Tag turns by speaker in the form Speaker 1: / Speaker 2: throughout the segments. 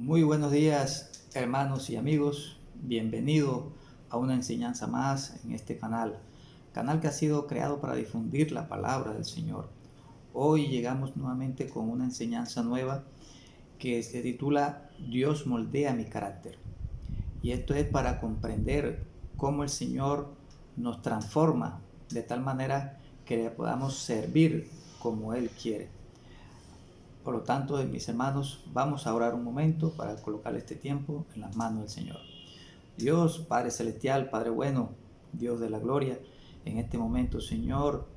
Speaker 1: Muy buenos días, hermanos y amigos. Bienvenido a una enseñanza más en este canal que ha sido creado para difundir la palabra del Señor. Hoy llegamos nuevamente con una enseñanza nueva que se titula Dios moldea mi carácter. Y esto es para comprender cómo el Señor nos transforma de tal manera que le podamos servir como Él quiere. Por lo tanto, mis hermanos, vamos a orar un momento para colocar este tiempo en las manos del Señor. Dios, Padre Celestial, Padre bueno, Dios de la gloria, en este momento, Señor,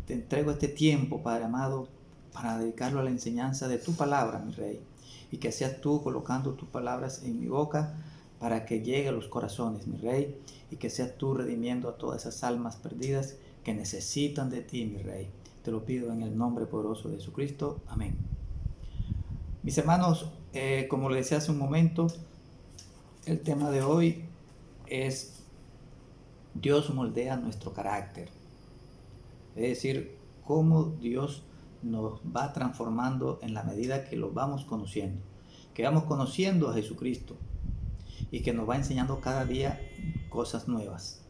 Speaker 1: te entrego este tiempo, Padre amado, para dedicarlo a la enseñanza de tu palabra, mi Rey, y que seas tú colocando tus palabras en mi boca para que llegue a los corazones, mi Rey, y que seas tú redimiendo a todas esas almas perdidas que necesitan de ti, mi Rey. Te lo pido en el nombre poderoso de Jesucristo. Amén. Mis hermanos, como les decía hace un momento, el tema de hoy es Dios moldea nuestro carácter. Es decir, cómo Dios nos va transformando en la medida que lo vamos conociendo. Que vamos conociendo a Jesucristo y que nos va enseñando cada día cosas nuevas.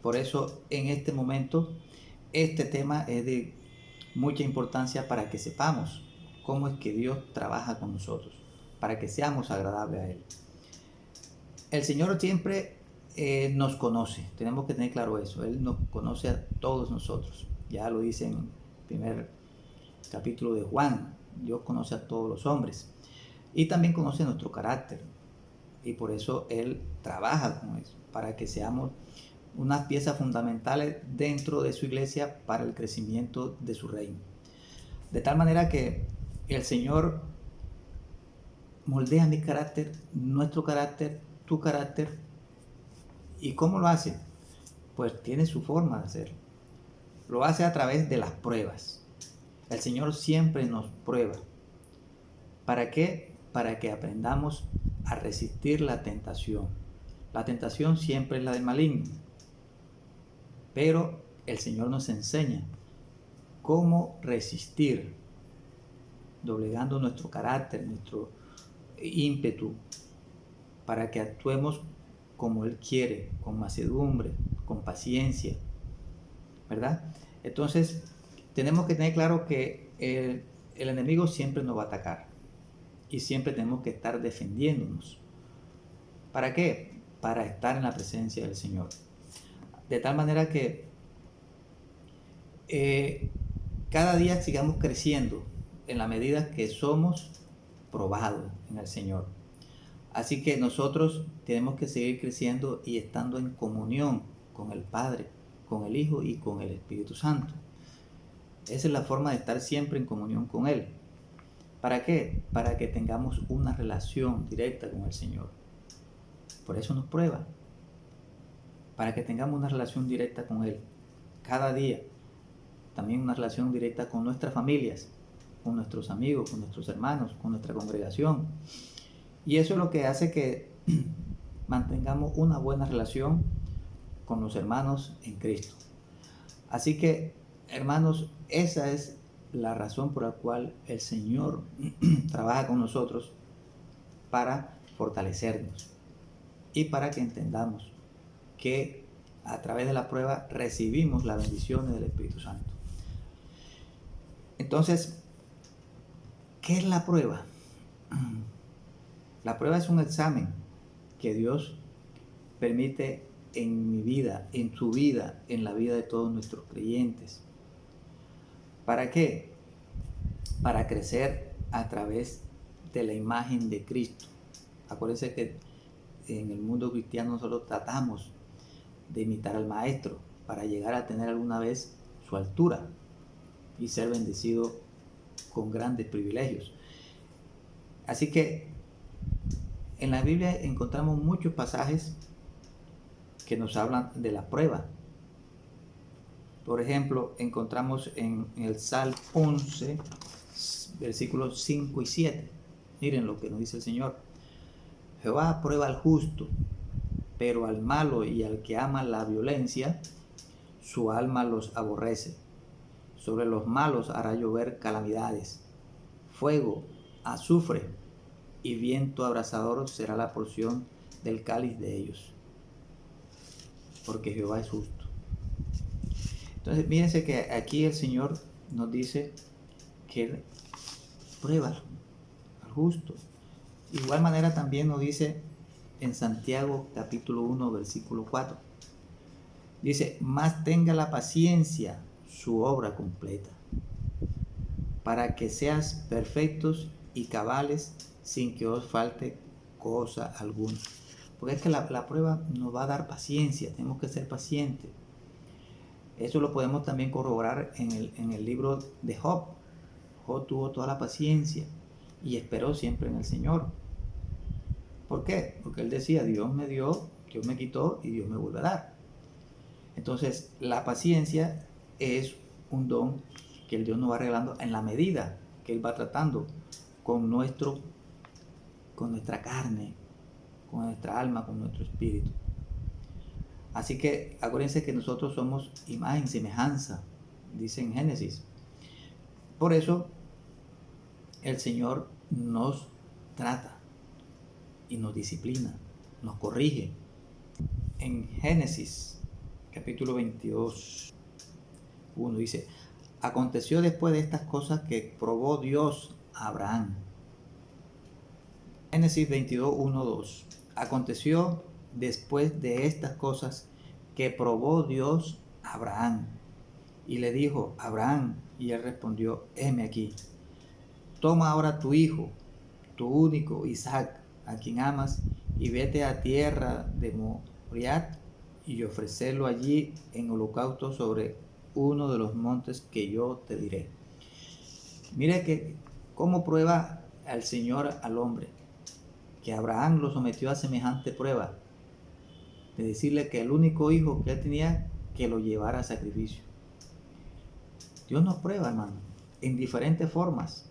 Speaker 1: Por eso, en este momento, este tema es de mucha importancia para que sepamos cómo es que Dios trabaja con nosotros, para que seamos agradables a Él. El Señor siempre nos conoce, tenemos que tener claro eso. Él nos conoce a todos nosotros. Ya lo dice en el primer capítulo de Juan, Dios conoce a todos los hombres y también conoce nuestro carácter, y por eso Él trabaja con eso, para que seamos unas piezas fundamentales dentro de su iglesia para el crecimiento de su reino. De tal manera que el Señor moldea mi carácter, nuestro carácter, tu carácter. ¿Y cómo lo hace? Pues tiene su forma de hacerlo. Lo hace a través de las pruebas. El Señor siempre nos prueba. ¿Para qué? Para que aprendamos a resistir la tentación. La tentación siempre es la del maligno. Pero el Señor nos enseña cómo resistir, doblegando nuestro carácter, nuestro ímpetu, para que actuemos como Él quiere, con mansedumbre, con paciencia, ¿verdad? Entonces, tenemos que tener claro que el enemigo siempre nos va a atacar y siempre tenemos que estar defendiéndonos. ¿Para qué? Para estar en la presencia del Señor. De tal manera que cada día sigamos creciendo en la medida que somos probados en el Señor. Así que nosotros tenemos que seguir creciendo y estando en comunión con el Padre, con el Hijo y con el Espíritu Santo. Esa es la forma de estar siempre en comunión con Él. ¿Para qué? Para que tengamos una relación directa con el Señor. Por eso nos prueba. Para que tengamos una relación directa con Él cada día. También una relación directa con nuestras familias, con nuestros amigos, con nuestros hermanos, con nuestra congregación. Y eso es lo que hace que mantengamos una buena relación con los hermanos en Cristo. Así que, hermanos, esa es la razón por la cual el Señor trabaja con nosotros, para fortalecernos y para que entendamos que a través de la prueba recibimos las bendiciones del Espíritu Santo. Entonces, ¿qué es la prueba? La prueba es un examen que Dios permite en mi vida, en tu vida, en la vida de todos nuestros creyentes. ¿Para qué? Para crecer a través de la imagen de Cristo. Acuérdense que en el mundo cristiano nosotros tratamos de imitar al Maestro para llegar a tener alguna vez su altura y ser bendecido con grandes privilegios. Así que en la Biblia encontramos muchos pasajes que nos hablan de la prueba. Por ejemplo, encontramos en el Salmo 11, versículos 5 y 7. Miren lo que nos dice el Señor. Jehová aprueba al justo, pero al malo y al que ama la violencia, su alma los aborrece. Sobre los malos hará llover calamidades, fuego, azufre y viento abrasador será la porción del cáliz de ellos, porque Jehová es justo. Entonces, fíjense que aquí el Señor nos dice que Él prueba al justo. De igual manera también nos dice en Santiago capítulo 1, versículo 4. Dice, más tenga la paciencia su obra completa, para que seas perfectos y cabales sin que os falte cosa alguna. Porque es que la prueba nos va a dar paciencia, tenemos que ser pacientes. Eso lo podemos también corroborar en el libro de Job. Job tuvo toda la paciencia y esperó siempre en el Señor. ¿Por qué? Porque él decía, Dios me dio, Dios me quitó y Dios me vuelve a dar. Entonces, la paciencia es un don que el Dios nos va regalando en la medida que Él va tratando con nuestra carne, con nuestra alma, con nuestro espíritu. Así que acuérdense que nosotros somos imagen, semejanza, dice en Génesis. Por eso el Señor nos trata y nos disciplina, nos corrige. En Génesis capítulo 22, 1 dice, aconteció después de estas cosas que probó Dios a Abraham. Génesis 22, 1, 2. Aconteció después de estas cosas que probó Dios a Abraham. Y le dijo, Abraham, y él respondió, heme aquí. Toma ahora tu hijo, tu único Isaac, a quien amas, y vete a tierra de Moriah y ofrecerlo allí en holocausto sobre uno de los montes que yo te diré. Mire que cómo prueba al Señor al hombre, que Abraham lo sometió a semejante prueba, de decirle que el único hijo que él tenía, que lo llevara a sacrificio. Dios nos prueba, hermano, en diferentes formas,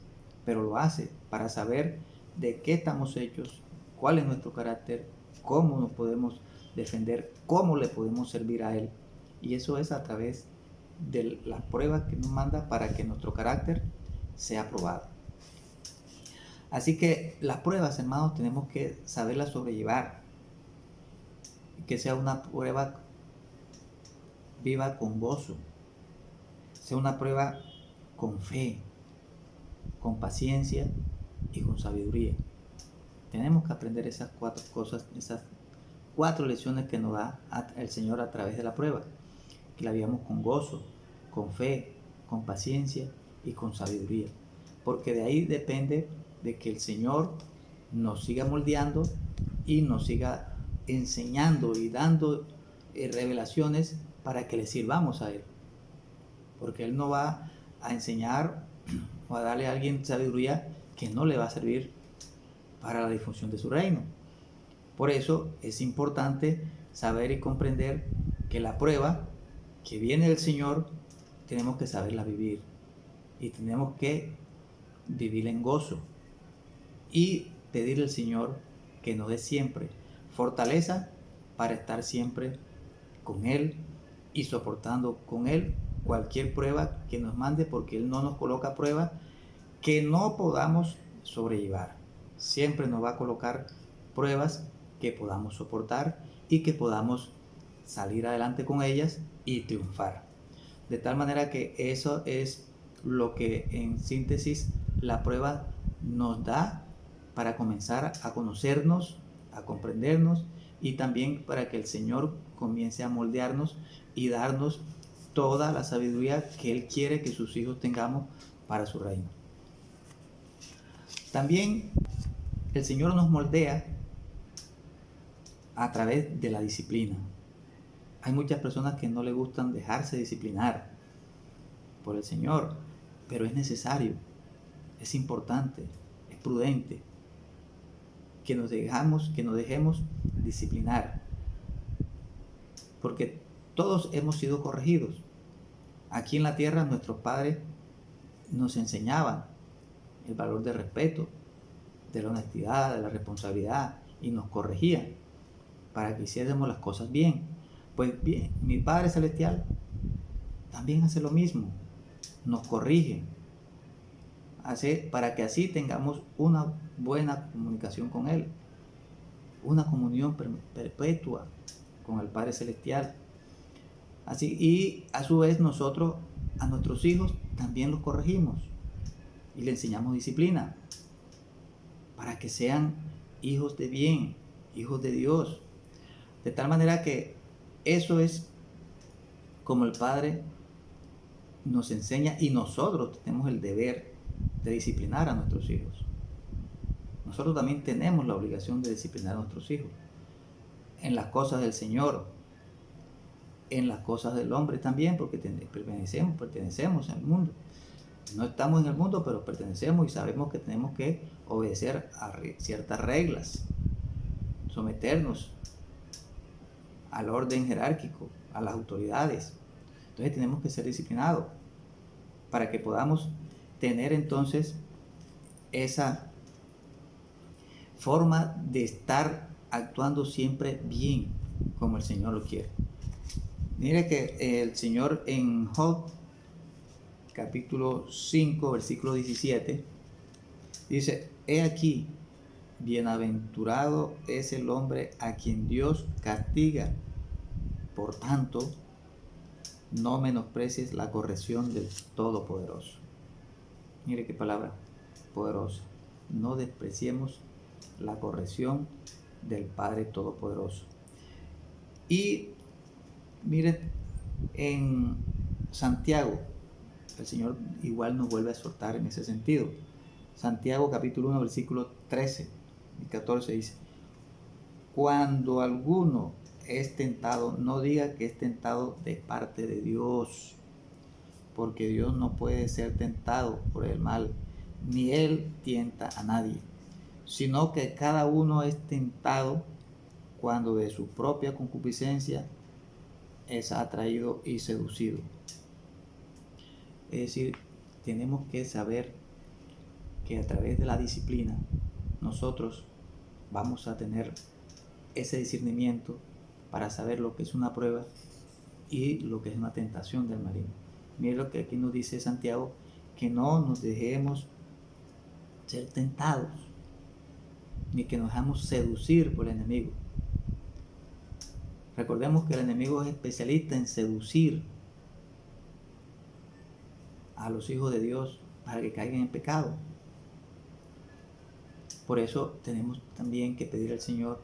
Speaker 1: pero lo hace para saber de qué estamos hechos, cuál es nuestro carácter, cómo nos podemos defender, cómo le podemos servir a Él. Y eso es a través de las pruebas que nos manda para que nuestro carácter sea probado. Así que las pruebas, hermanos, tenemos que saberlas sobrellevar. Que sea una prueba viva con gozo. Sea una prueba con fe, con paciencia y con sabiduría. Tenemos que aprender esas 4 cosas, esas 4 lecciones que nos da el Señor a través de la prueba. Que la vivamos con gozo, con fe, con paciencia y con sabiduría. Porque de ahí depende de que el Señor nos siga moldeando y nos siga enseñando y dando revelaciones para que le sirvamos a Él. Porque Él no va a enseñar o a darle a alguien sabiduría que no le va a servir para la difusión de su reino. Por eso es importante saber y comprender que la prueba que viene del Señor tenemos que saberla vivir y tenemos que vivir en gozo y pedirle al Señor que nos dé siempre fortaleza para estar siempre con Él y soportando con Él cualquier prueba que nos mande, porque Él no nos coloca pruebas que no podamos sobrellevar. Siempre nos va a colocar pruebas que podamos soportar y que podamos salir adelante con ellas y triunfar. De tal manera que eso es lo que en síntesis la prueba nos da para comenzar a conocernos, a comprendernos y también para que el Señor comience a moldearnos y darnos toda la sabiduría que Él quiere que sus hijos tengamos para su reino. También el Señor nos moldea a través de la disciplina. Hay muchas personas que no les gustan dejarse disciplinar por el Señor, pero es necesario, es importante, es prudente que nos dejemos disciplinar, porque todos hemos sido corregidos. Aquí en la tierra nuestros padres nos enseñaban el valor del respeto, de la honestidad, de la responsabilidad, y nos corregían para que hiciéramos las cosas bien. Pues bien, mi Padre Celestial también hace lo mismo, nos corrige para que así tengamos una buena comunicación con Él, una comunión perpetua con el Padre Celestial. Así, y a su vez nosotros a nuestros hijos también los corregimos y les enseñamos disciplina para que sean hijos de bien, hijos de Dios. De tal manera que eso es como el Padre nos enseña y nosotros tenemos el deber de disciplinar a nuestros hijos. Nosotros también tenemos la obligación de disciplinar a nuestros hijos en las cosas del Señor, en las cosas del hombre también, porque pertenecemos al mundo. No estamos en el mundo, pero pertenecemos y sabemos que tenemos que obedecer a ciertas reglas, someternos al orden jerárquico, a las autoridades. Entonces tenemos que ser disciplinados para que podamos tener entonces esa forma de estar actuando siempre bien, como el Señor lo quiere. Mire que el Señor en Job, capítulo 5, versículo 17, dice: he aquí, bienaventurado es el hombre a quien Dios castiga. Por tanto, no menosprecies la corrección del Todopoderoso. Mire qué palabra poderosa. No despreciemos la corrección del Padre Todopoderoso. Y mire, en Santiago, el Señor igual nos vuelve a exhortar en ese sentido. Santiago capítulo 1, versículo 13 y 14 dice: cuando alguno es tentado, no diga que es tentado de parte de Dios, porque Dios no puede ser tentado por el mal, ni Él tienta a nadie, sino que cada uno es tentado cuando de su propia concupiscencia es atraído y seducido. Es decir, tenemos que saber que a través de la disciplina nosotros vamos a tener ese discernimiento para saber lo que es una prueba y lo que es una tentación del maligno. Mire lo que aquí nos dice Santiago, que no nos dejemos ser tentados, ni que nos dejamos seducir por el enemigo. Recordemos que el enemigo es especialista en seducir a los hijos de Dios para que caigan en pecado. Por eso tenemos también que pedir al Señor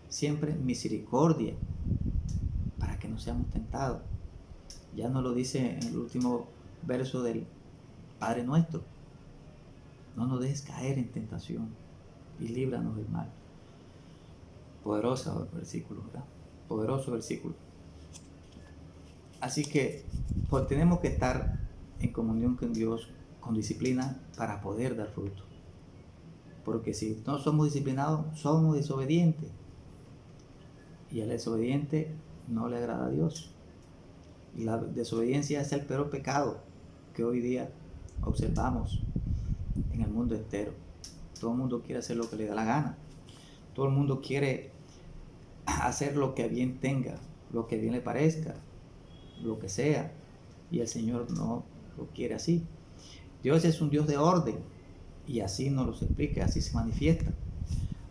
Speaker 1: siempre misericordia para que no seamos tentados. Ya nos lo dice en el último verso del Padre Nuestro: no nos dejes caer en tentación y líbranos del mal. Poderoso versículo, ¿verdad? Poderoso versículo. Así que pues, tenemos que estar en comunión con Dios, con disciplina, para poder dar fruto. Porque si no somos disciplinados, somos desobedientes. Y al desobediente no le agrada a Dios. Y la desobediencia es el peor pecado que hoy día observamos en el mundo entero. Todo el mundo quiere hacer lo que le da la gana. Todo el mundo quiere hacer lo que bien tenga, lo que bien le parezca, lo que sea. Y el Señor no lo quiere así. Dios es un Dios de orden y así nos lo explica, así se manifiesta.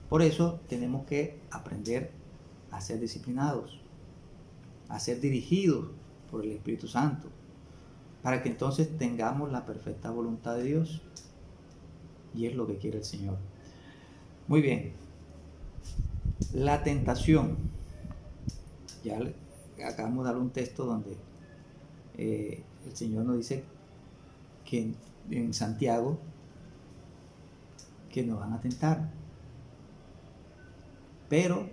Speaker 1: Por eso tenemos que aprender a ser disciplinados, a ser dirigidos por el Espíritu Santo, para que entonces tengamos la perfecta voluntad de Dios. Y es lo que quiere el Señor. Muy bien. La tentación. Ya acabamos de dar un texto donde el Señor nos dice que en Santiago que nos van a tentar. Pero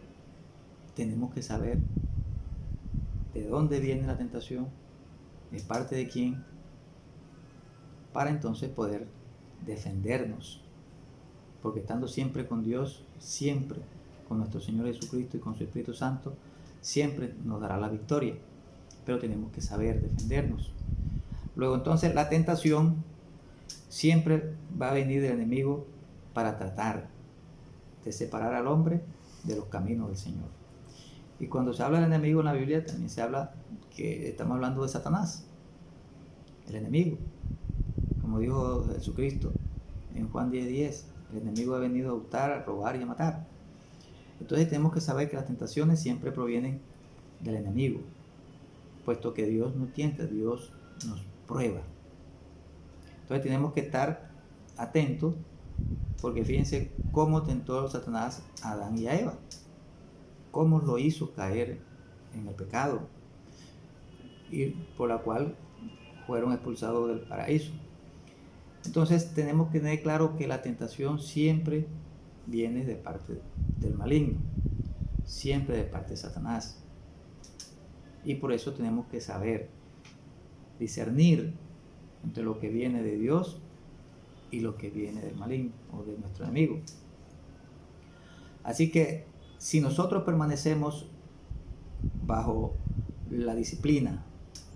Speaker 1: tenemos que saber de dónde viene la tentación, de parte de quién, para entonces poder defendernos. Porque estando siempre con Dios, siempre con nuestro Señor Jesucristo y con su Espíritu Santo, siempre nos dará la victoria. Pero tenemos que saber defendernos. Luego entonces la tentación siempre va a venir del enemigo para tratar de separar al hombre de los caminos del Señor. Y cuando se habla del enemigo en la Biblia, también se habla que estamos hablando de Satanás, el enemigo. Como dijo Jesucristo, en Juan 10:10. El enemigo ha venido a hurtar, a robar y a matar. Entonces tenemos que saber que las tentaciones siempre provienen del enemigo, puesto que Dios no tienta, Dios nos prueba. Entonces tenemos que estar atentos, porque fíjense cómo tentó Satanás a Adán y a Eva, cómo lo hizo caer en el pecado, y por la cual fueron expulsados del paraíso. Entonces tenemos que tener claro que la tentación siempre viene de parte del maligno, siempre de parte de Satanás. Y por eso tenemos que saber discernir entre lo que viene de Dios y lo que viene del maligno o de nuestro enemigo. Así que si nosotros permanecemos bajo la disciplina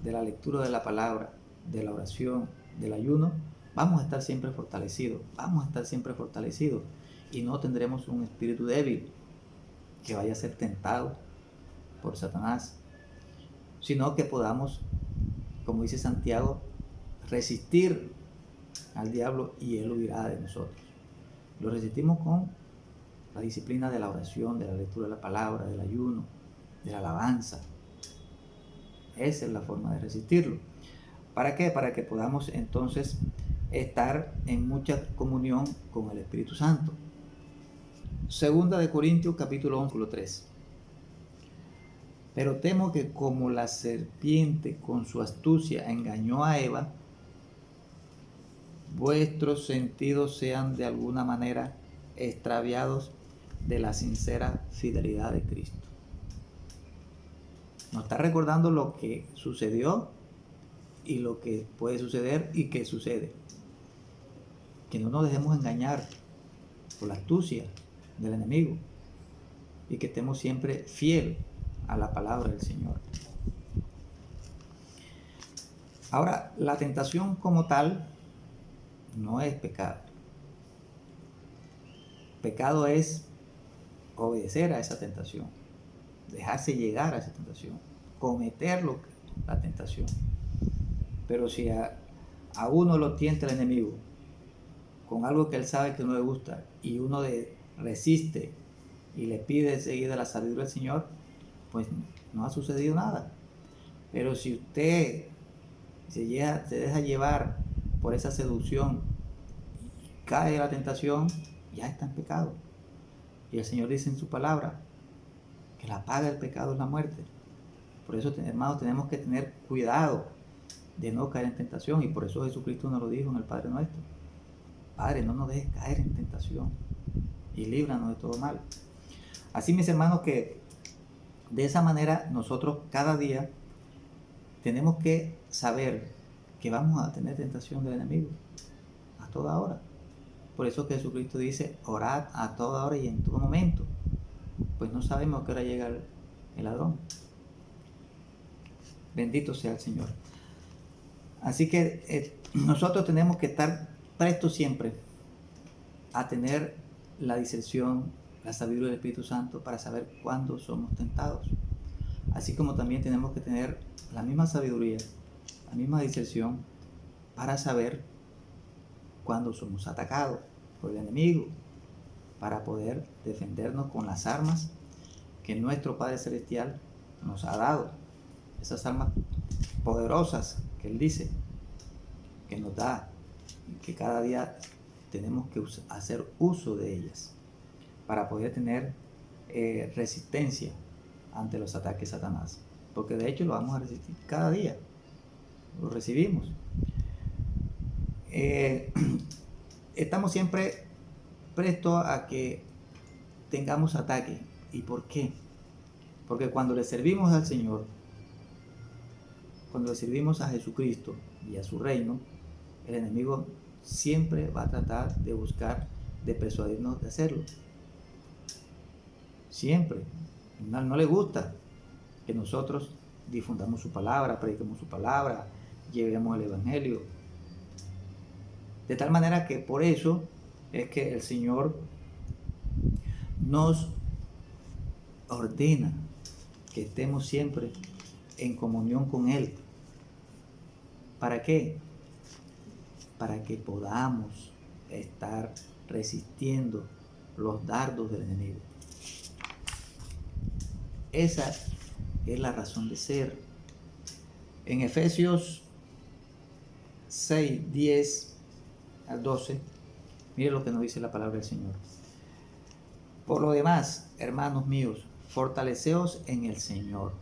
Speaker 1: de la lectura de la palabra, de la oración, del ayuno, vamos a estar siempre fortalecidos, y no tendremos un espíritu débil que vaya a ser tentado por Satanás, sino que podamos, como dice Santiago, resistir al diablo y él huirá de nosotros. Lo resistimos con la disciplina de la oración, de la lectura de la palabra, del ayuno, de la alabanza. Esa es la forma de resistirlo. ¿Para qué? Para que podamos entonces estar en mucha comunión con el Espíritu Santo. Segunda de Corintios capítulo 11, versículo 3. Pero temo que como la serpiente con su astucia engañó a Eva, vuestros sentidos sean de alguna manera extraviados de la sincera fidelidad de Cristo. Nos está recordando lo que sucedió y lo que puede suceder y que sucede. Que no nos dejemos engañar por la astucia del enemigo y que estemos siempre fieles a la palabra del Señor. Ahora, la tentación como tal no es pecado. Pecado es obedecer a esa tentación, dejarse llegar a esa tentación, cometer la tentación. Pero si a uno lo tienta el enemigo con algo que él sabe que no le gusta y uno resiste y le pide enseguida la sabiduría del Señor, pues no ha sucedido nada. Pero si usted se deja llevar por esa seducción y cae en la tentación, ya está en pecado. Y el Señor dice en su palabra que la paga del pecado es la muerte. Por eso, hermanos, tenemos que tener cuidado de no caer en tentación, y por eso Jesucristo nos lo dijo en el Padre Nuestro: Padre, no nos dejes caer en tentación y líbranos de todo mal. Así, mis hermanos, que de esa manera nosotros cada día tenemos que saber que vamos a tener tentación del enemigo a toda hora. Por eso que Jesucristo dice: orad a toda hora y en todo momento, pues no sabemos a qué hora llega el ladrón. Bendito sea el Señor. Así que nosotros tenemos que estar prestos siempre a tener la discreción, la sabiduría del Espíritu Santo para saber cuándo somos tentados. Así como también tenemos que tener la misma sabiduría, la misma discreción para saber cuándo somos atacados por el enemigo, para poder defendernos con las armas que nuestro Padre Celestial nos ha dado. Esas armas poderosas que Él dice que nos da y que cada día tenemos que hacer uso de ellas para poder tener resistencia ante los ataques de Satanás, porque de hecho lo vamos a resistir cada día, lo recibimos. Estamos siempre prestos a que tengamos ataque. ¿Y por qué? Porque cuando le servimos al Señor, cuando le servimos a Jesucristo y a su reino, el enemigo siempre va a tratar de buscar, de persuadirnos de hacerlo. Siempre. No le gusta que nosotros difundamos su palabra, prediquemos su palabra, llevemos el evangelio. De tal manera que por eso es que el Señor nos ordena que estemos siempre en comunión con Él. ¿Para qué? Para que podamos estar resistiendo los dardos del enemigo. Esa es la razón de ser. En Efesios 6, 10 al 12, mire lo que nos dice la palabra del Señor. Por lo demás, hermanos míos, fortaleceos en el Señor.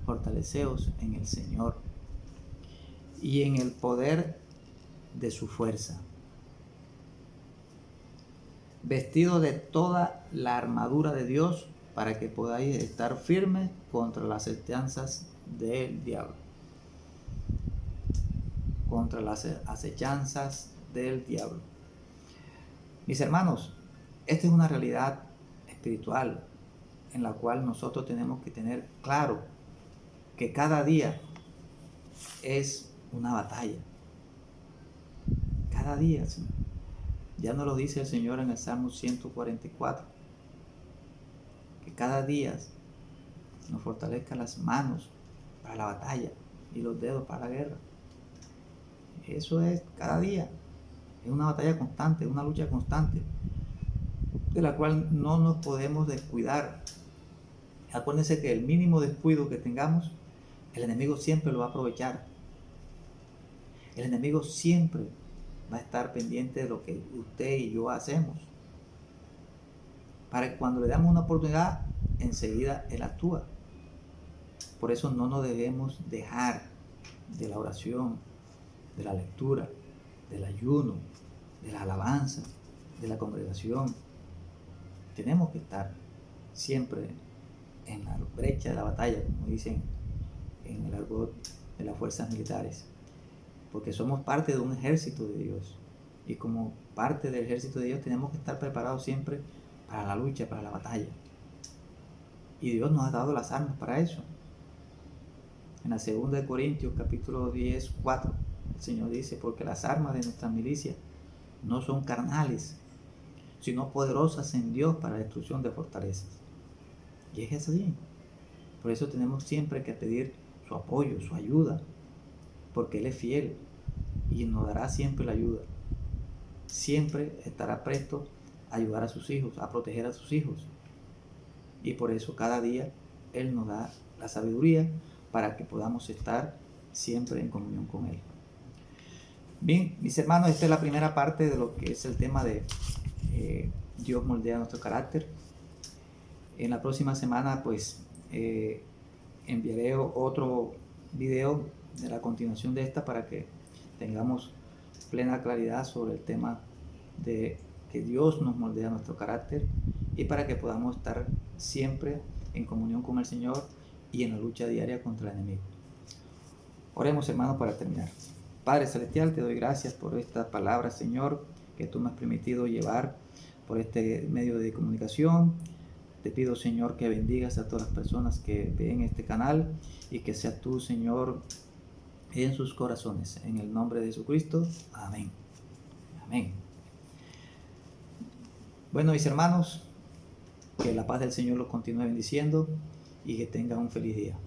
Speaker 1: Fortaleceos en el Señor y en el poder de su fuerza. Vestido de toda la armadura de Dios para que podáis estar firmes contra las acechanzas del diablo. Contra las acechanzas del diablo. Mis hermanos, esta es una realidad espiritual en la cual nosotros tenemos que tener claro que cada día es una batalla. Cada día, Señor. Ya nos lo dice el Señor en el Salmo 144. Que cada día nos fortalezca las manos para la batalla y los dedos para la guerra. Eso es cada día. Es una batalla constante, una lucha constante, de la cual no nos podemos descuidar. Acuérdense que el mínimo descuido que tengamos, el enemigo siempre lo va a aprovechar. El enemigo siempre va a estar pendiente de lo que usted y yo hacemos. Para que cuando le damos una oportunidad, enseguida él actúa. Por eso no nos debemos dejar de la oración, de la lectura, del ayuno, de la alabanza, de la congregación. Tenemos que estar siempre en la brecha de la batalla, como dicen en el argot de las fuerzas militares, porque somos parte de un ejército de Dios, y como parte del ejército de Dios tenemos que estar preparados siempre para la lucha, para la batalla, y Dios nos ha dado las armas para eso. En la 2 Corintios capítulo 10, 4, el Señor dice: porque las armas de nuestra milicia no son carnales, sino poderosas en Dios para la destrucción de fortalezas. Y es así. Por eso tenemos siempre que pedir su apoyo, su ayuda, porque Él es fiel y nos dará siempre la ayuda. Siempre estará presto a ayudar a sus hijos, a proteger a sus hijos. Y por eso cada día Él nos da la sabiduría para que podamos estar siempre en comunión con Él. Bien, mis hermanos, esta es la primera parte de lo que es el tema de Dios moldea nuestro carácter. En la próxima semana pues enviaré otro video de la continuación de esta para que tengamos plena claridad sobre el tema de que Dios nos moldea nuestro carácter y para que podamos estar siempre en comunión con el Señor y en la lucha diaria contra el enemigo. Oremos, hermanos, para terminar. Padre Celestial, te doy gracias por estas palabras, Señor, que tú me has permitido llevar por este medio de comunicación. Te pido, Señor, que bendigas a todas las personas que ven este canal y que seas tú, Señor, en sus corazones. En el nombre de Jesucristo. Amén. Amén. Bueno, mis hermanos, que la paz del Señor los continúe bendiciendo y que tengan un feliz día.